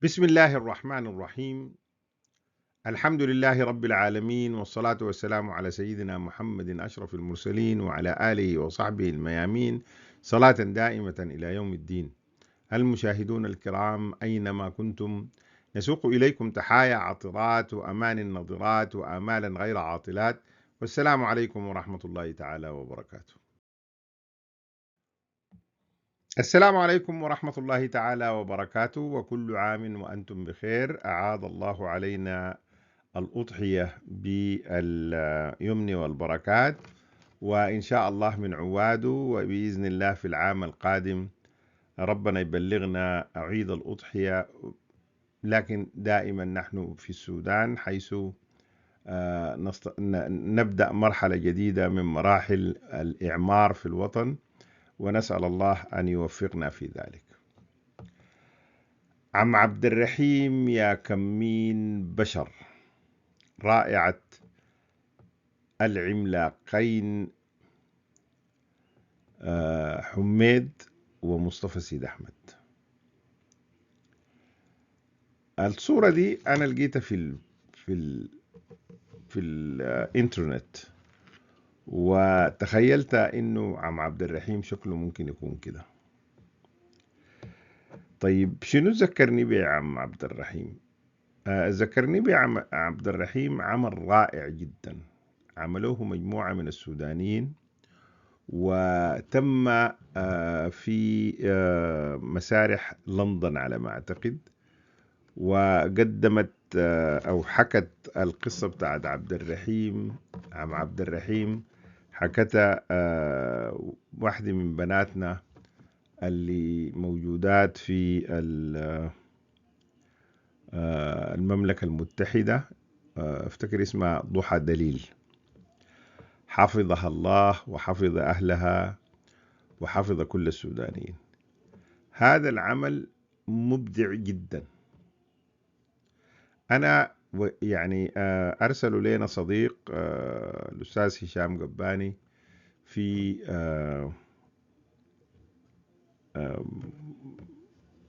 بسم الله الرحمن الرحيم. الحمد لله رب العالمين، والصلاة والسلام على سيدنا محمد أشرف المرسلين وعلى آله وصحبه الميامين، صلاة دائمة إلى يوم الدين. المشاهدون الكرام أينما كنتم، نسوق إليكم تحايا عطرات وأمان نضرات وآمالا غير عاطلات، والسلام عليكم ورحمة الله تعالى وبركاته. السلام عليكم ورحمة الله تعالى وبركاته، وكل عام وأنتم بخير. أعاد الله علينا الأضحية باليمن والبركات، وإن شاء الله من عواده، وبإذن الله في العام القادم ربنا يبلغنا عيد الأضحية. لكن دائما نحن في السودان، حيث نبدأ مرحلة جديدة من مراحل الإعمار في الوطن، ونسأل الله أن يوفقنا في ذلك. عم عبد الرحيم يا كمين بشر، رائعة العملاقين حميد ومصطفى سيد أحمد. الصورة دي أنا لقيتها في الإنترنت، وتخيلت إنه عم عبد الرحيم شكله ممكن يكون كده. طيب شنو ذكرني بيه عم عبد الرحيم؟ ذكرني بيه عم عبد الرحيم عمل رائع جدا عملوه مجموعة من السودانيين، وتم في مسارح لندن على ما أعتقد، وقدمت أو حكت القصة بتاعت عبد الرحيم. عم عبد الرحيم حكتها واحدة من بناتنا اللي موجودات في المملكة المتحدة، افتكر اسمها ضحى دليل، حفظها الله وحفظ أهلها وحفظ كل السودانيين. هذا العمل مبدع جدا. أنا يعني أرسلوا لنا صديق الأستاذ هشام قباني في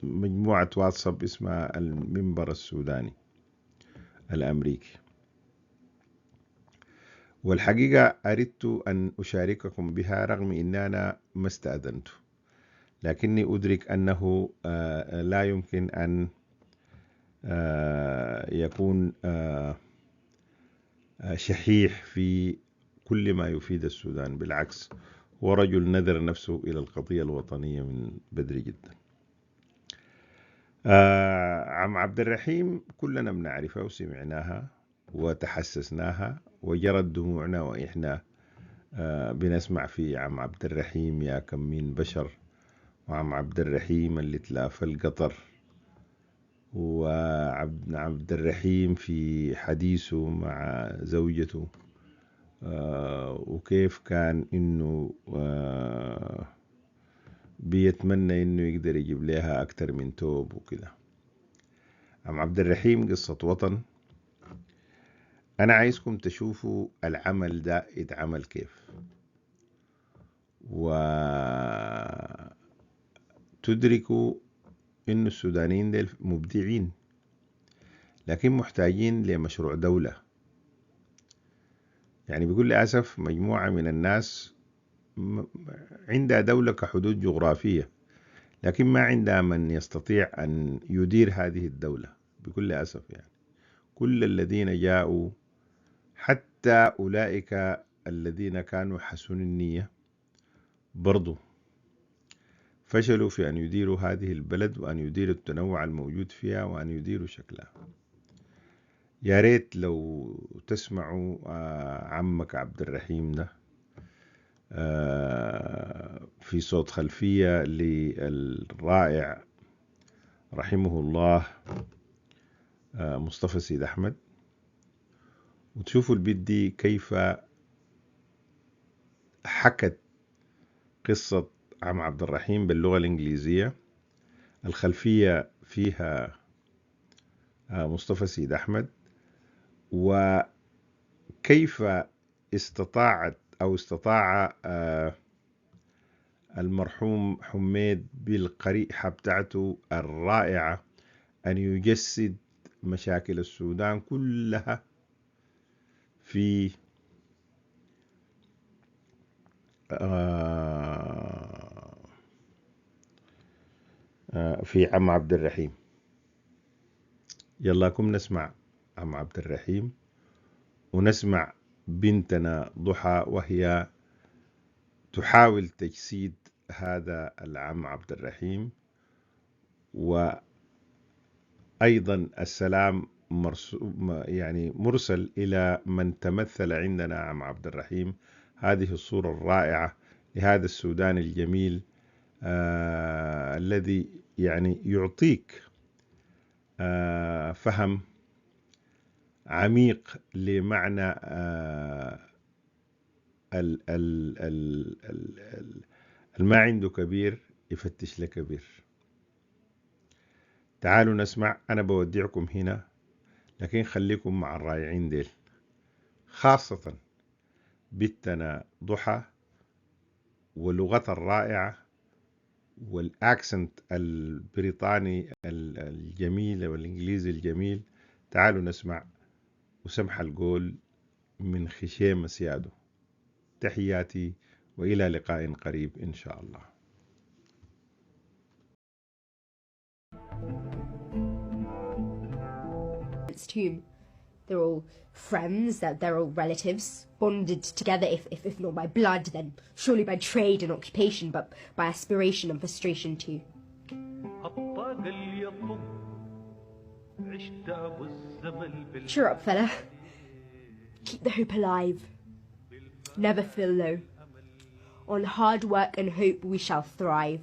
مجموعة واتساب اسمها المنبر السوداني الأمريكي، والحقيقة أردت أن أشارككم بها رغم أن أنا ما استأذنت، لكني أدرك أنه لا يمكن أن يكون شحيح في كل ما يفيد السودان. بالعكس، هو رجل نذر نفسه إلى القضية الوطنية من بدري جدا. عم عبد الرحيم كلنا بنعرفها وسمعناها وتحسسناها وجرت دموعنا وإحنا بنسمع في عم عبد الرحيم يا كمين بشر، وعم عبد الرحيم اللي تلاف القطر، وعبد الرحيم في حديثه مع زوجته، وكيف كان إنه بيتمنى إنه يقدر يجيب لها أكتر من توب وكده. عم عبد الرحيم قصة وطن. أنا عايزكم تشوفوا العمل ده اتعمل كيف، وتدركوا إنه السودانيين دول مبدعين، لكن محتاجين لمشروع دولة. يعني بكل أسف مجموعة من الناس عندها دولة كحدود جغرافية، لكن ما عندها من يستطيع أن يدير هذه الدولة بكل أسف. يعني كل الذين جاءوا، حتى أولئك الذين كانوا حسن النية، برضو فشلوا في أن يديروا هذه البلد، وأن يديروا التنوع الموجود فيها، وأن يديروا شكلها. يا ريت لو تسمعوا عمك عبد الرحيم ده في صوت خلفية للرائع رحمه الله مصطفى سيد أحمد، وتشوفوا البيت دي كيف حكت قصة عم عبد الرحيم باللغة الإنجليزية. الخلفية فيها مصطفى سيد أحمد، وكيف استطاع المرحوم حميد بالقريحة بتاعته الرائعة أن يجسد مشاكل السودان كلها في في عم عبد الرحيم. يلاكم نسمع عم عبد الرحيم ونسمع بنتنا ضحى وهي تحاول تجسيد هذا العم عبد الرحيم. وأيضا السلام يعني مرسل إلى من تمثل عندنا عم عبد الرحيم هذه الصورة الرائعة لهذا السودان الجميل الذي يعني يعطيك فهم عميق لمعنى ما عنده كبير يفتش لكبير. تعالوا نسمع. أنا بودعكم هنا لكن خليكم مع الرائعين ديل، خاصة بنتنا ضحى ولغتها الرائعة والأكسنت البريطاني الجميل والإنجليزي الجميل. تعالوا نسمع وسمح القول من خشيم سيادو. تحياتي وإلى لقاء قريب إن شاء الله. Tomb. They're all friends, they're all relatives, bonded together, if not by blood, then surely by trade and occupation, but by aspiration and frustration too. Cheer up, fella. Keep the hope alive. Never feel low. On hard work and hope we shall thrive.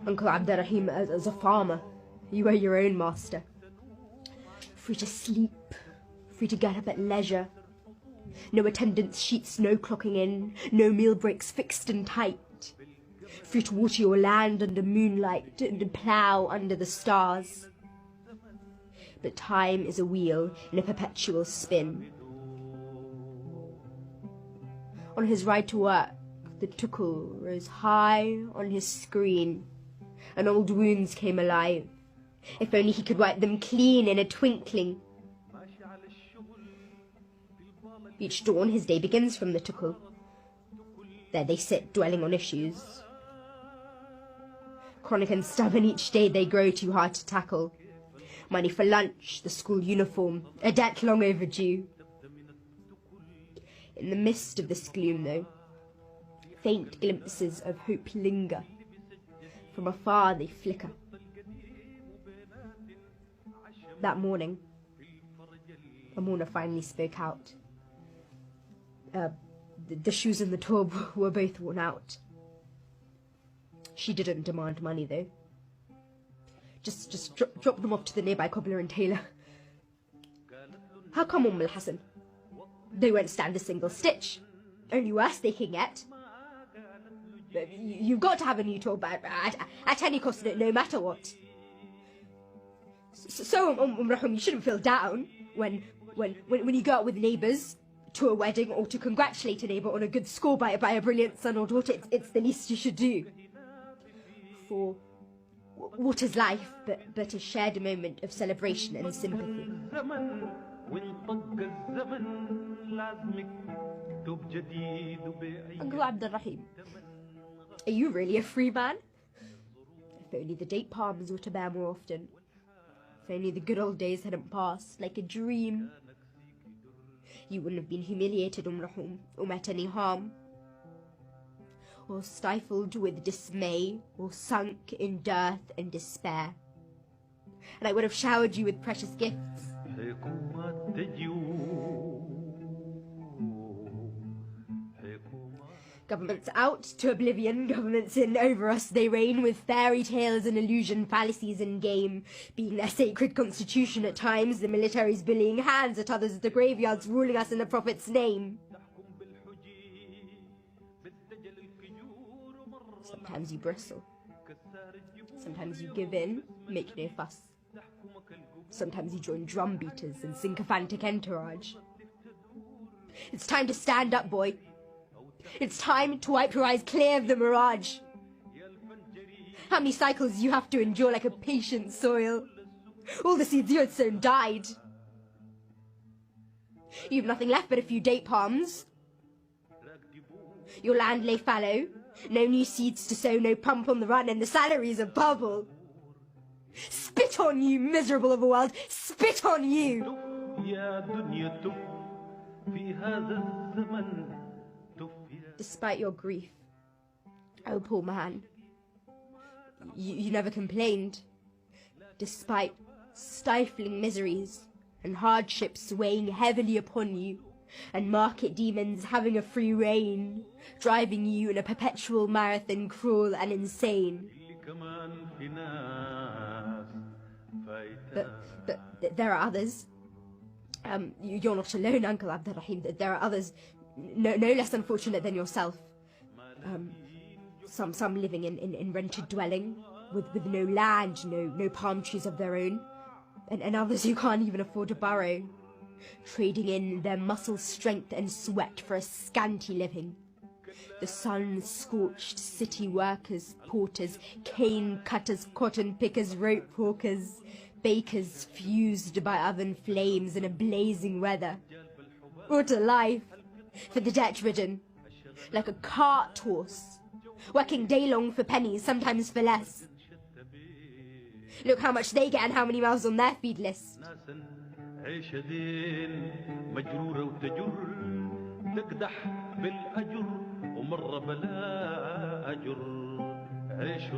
Uncle Abdurrahim, as a farmer, you are your own master. Free to sleep, free to get up at leisure. No attendance sheets, no clocking in, no meal breaks fixed and tight. Free to water your land under moonlight and to plough under the stars. But time is a wheel in a perpetual spin. On his ride to work, the tukul rose high on his screen, and old wounds came alive. If only he could wipe them clean in a twinkling. Each dawn his day begins from the tukul. There they sit, dwelling on issues. Chronic and stubborn, each day they grow too hard to tackle. Money for lunch, the school uniform, a debt long overdue. In the midst of this gloom, though, faint glimpses of hope linger. From afar they flicker. That morning, a mourner finally spoke out. The shoes and the tob were both worn out. She didn't demand money, though. Just drop them off to the nearby cobbler and tailor. How come, Hassan? They won't stand a single stitch. Only worse they can get. You've got to have a new tob at any cost, no matter what. So, Rahim, you shouldn't feel down when you go out with neighbours to a wedding or to congratulate a neighbour on a good score by a brilliant son or daughter. It's the least you should do. For what is life but a shared moment of celebration and sympathy? Uncle Abdurrahim, are you really a free man? If only the date palms were to bear more often. If only the good old days hadn't passed like a dream. You wouldn't have been humiliated, Rahim, or met any harm. Or stifled with dismay, or sunk in dearth and despair. And I would have showered you with precious gifts. Governments out to oblivion, governments in, over us they reign, with fairy tales and illusion, fallacies and game, being their sacred constitution at times, the military's bullying hands, at others the graveyards ruling us in the Prophet's name. Sometimes you bristle. Sometimes you give in, make no fuss. Sometimes you join drum beaters and sycophantic entourage. It's time to stand up, boy. It's time to wipe your eyes clear of the mirage. How many cycles you have to endure like a patient soil. All the seeds you had sown died. You've nothing left but a few date palms. Your land lay fallow. No new seeds to sow, no pump on the run, and the salary's a bubble. Spit on you, miserable of a world! Spit on you! Despite your grief, oh poor man, you never complained. Despite stifling miseries and hardships weighing heavily upon you, and market demons having a free reign, driving you in a perpetual marathon cruel and insane. But there are others. You're not alone, Uncle Abdurrahim. There are others no less unfortunate than yourself. Some living in rented dwelling with no land, no palm trees of their own, and others who can't even afford to borrow, trading in their muscle strength and sweat for a scanty living. The sun-scorched city workers, porters, cane cutters, cotton pickers, rope hawkers, bakers fused by oven flames in a blazing weather. What a life for the debt-ridden, like a cart horse, working day-long for pennies, sometimes for less. Look how much they get and how many miles on their feed list. ومرة بلا أجر عيش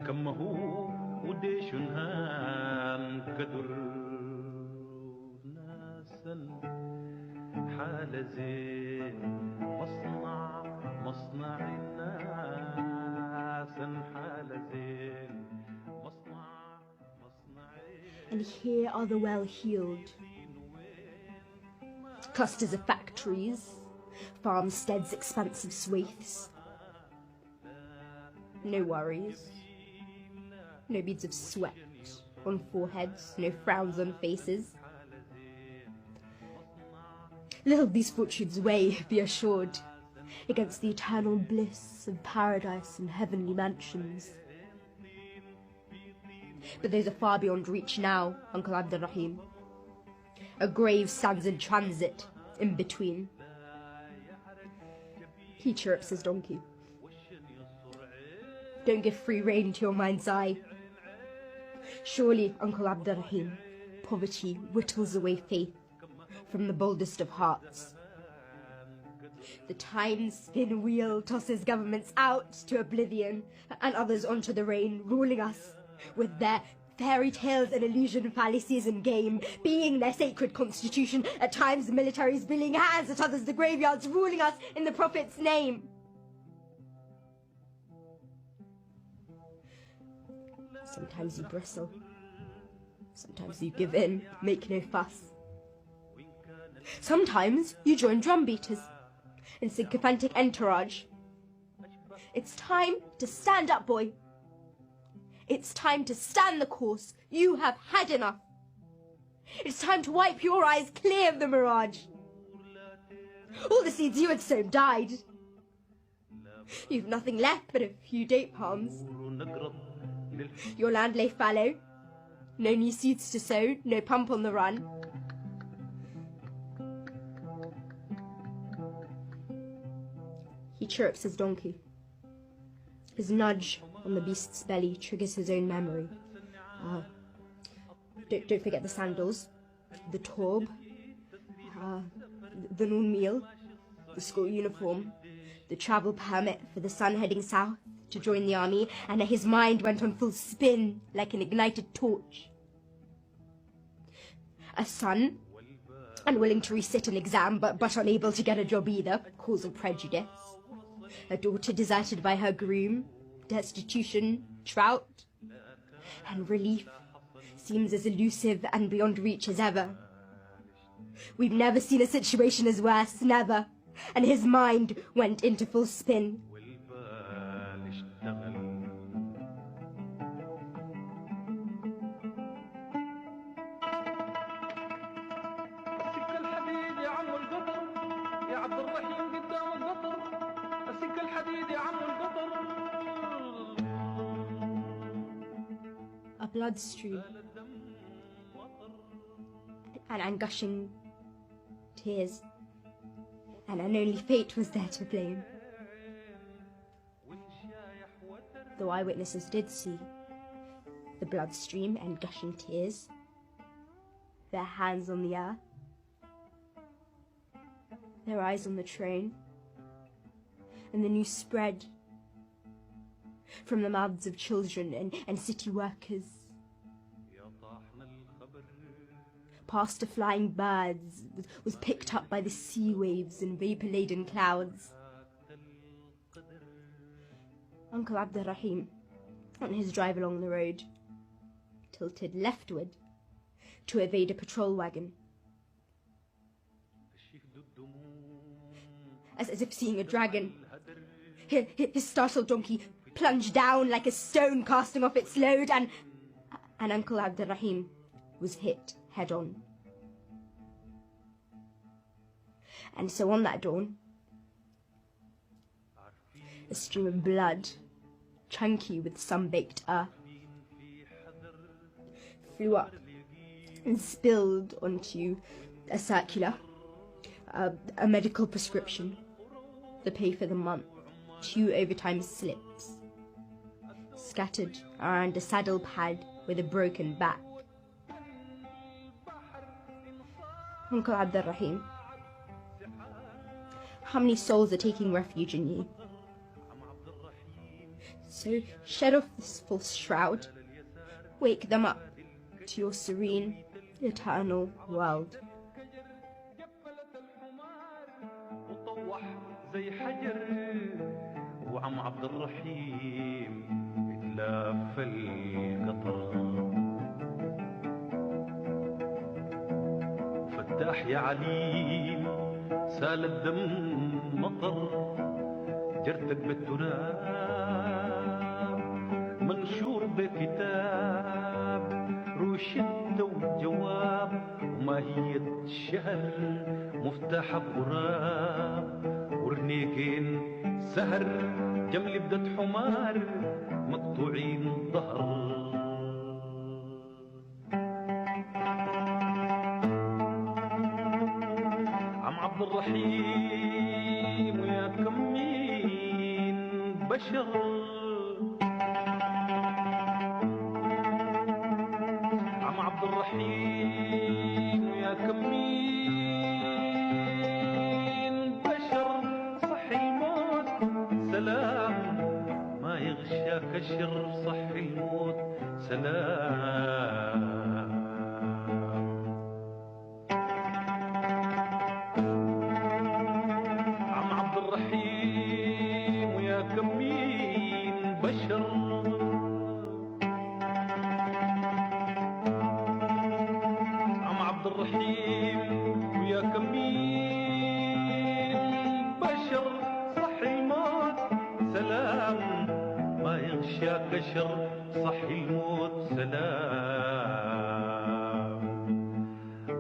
كمه وديش هان كدر ناسا حال زين مصنع ناسا حال زين مصنع And here are the well-heeled. Clusters of factories, farmsteads, expansive swathes. No worries. No beads of sweat on foreheads, no frowns on faces. Little these fortunes weigh, be assured, against the eternal bliss of paradise and heavenly mansions. But those are far beyond reach now, Uncle Abdurrahim. A grave stands in transit, in between. He chirrups his donkey. Don't give free rein to your mind's eye. Surely, Uncle Abdurrahim, poverty whittles away faith from the boldest of hearts. The time-spin wheel tosses governments out to oblivion and others onto the reign, ruling us with their fairy tales and illusion fallacies and game, being their sacred constitution, at times the militaries billing hands, at others the graveyards ruling us in the Prophet's name. Sometimes you bristle, sometimes you give in, make no fuss. Sometimes you join drum beaters in sycophantic entourage. It's time to stand up, boy. It's time to stand the course. You have had enough. It's time to wipe your eyes clear of the mirage. All the seeds you had sown died. You've nothing left but a few date palms. Your land lay fallow. No new seeds to sow, no pump on the run. He chirrups his donkey. His nudge on the beast's belly triggers his own memory. Don't forget the sandals, the torb, the noon meal, the school uniform, the travel permit for the son heading south to join the army, and his mind went on full spin like an ignited torch. A son, unwilling to resit an exam but unable to get a job either, cause of prejudice. A daughter deserted by her groom, destitution, drought, and relief seems as elusive and beyond reach as ever. We've never seen a situation as worse, never, and his mind went into full spin. يا عبد الرحيم قدام القطر السكة الحديد يا عم القطر bloodstream, and gushing tears, and only fate was there to blame. Though eyewitnesses did see the bloodstream and gushing tears, their hands on the earth, their eyes on the train, and the news spread from the mouths of children and city workers, past the flying birds, was picked up by the sea waves and vapour-laden clouds. Uncle Abdurrahim, on his drive along the road, tilted leftward to evade a patrol wagon, as if seeing a dragon. His startled donkey plunged down like a stone casting off its load, and Uncle Abdurrahim was hit head-on. And so on that dawn, a stream of blood, chunky with sun-baked earth, flew up and spilled onto a circular, a medical prescription, the pay for the month, 2 overtime slips, scattered around a saddle pad with a broken back. Uncle Abdurrahim, how many souls are taking refuge in you? So shed off this false shroud, wake them up to your serene, eternal world. زي حجر وعم عبد الرحيم اتلاف القطر فتاح يا عليم سال الدم مطر جرتك بالتراب منشور بكتاب روشدة وجواب وماهية الشهر مفتاح بغراب ورنيكين سهر جمل بدت حمار مقطوعين ظهر عم عبد الرحيم ويا كمين بشر عم عبد الرحيم ويا كمين بشر صحي الموت سلام ما يغشاك الشر صحي الموت سلام عم عبد الرحيم ويا كمين بشر عبد الرحيم ويا كمين بشر صحي الموت سلام ما يغشاك شر صحي الموت سلام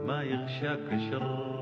ما يغشاك شر